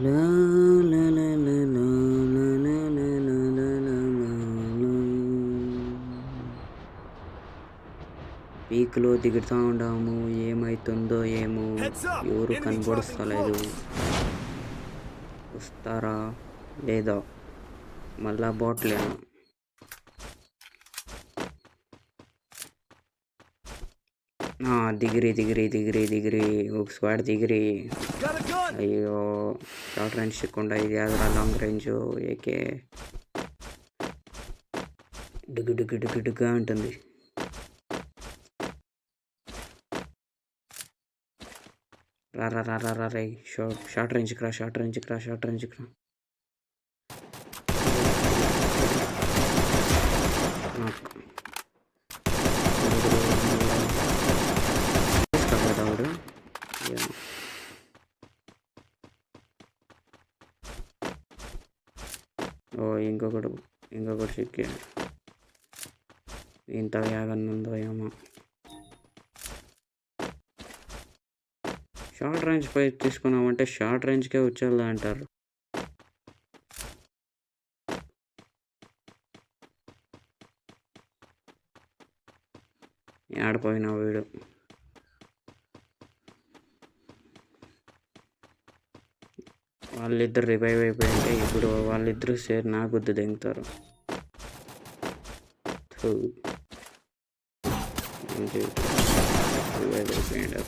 లా లా లా లా లా లా లా లా లా లా లా లా. పీక్లో దిగుతా ఉండాము, ఏమైతుందో ఏమో, Heads up! ఎవరు Enemy dropping కనబడుస్తలేదు. close! వస్తారా లేదా మళ్ళా బాట్లేనా? దిగిరి దిగిరి దిగిరి దిగిరి ఒక స్క్వాడ్ దిగిరి. Got a gun! అయ్యో, షార్ట్ రేంజ్ చిక్కుండా ఇది యాదరా లాంగ్ రేంజ్ ఏకే డుగు డుగు డుగు డుగ్గా ఉంటుంది. రా రా రా రా రా రే, షార్ట్ రేంజ్కి రా, షార్ట్ రేంజ్కి రా, షార్ట్ రేంజ్కి రా. వాడు ఇంకొకటి చిక్కి ఇంత యాగన్నుందో ఏమో. షార్ట్ రేంజ్ పై తీసుకున్నామంటే షార్ట్ రేంజ్కే వచ్చేలా అంటారు. ఆడిపోయినా వీడు. వాళ్ళిద్దరు రివైవ్ అయిపోయింటే ఇప్పుడు వాళ్ళిద్దరూ సేర్ నా గుద్దు దింగుతారు. రివైవ్ అయిపోయింది.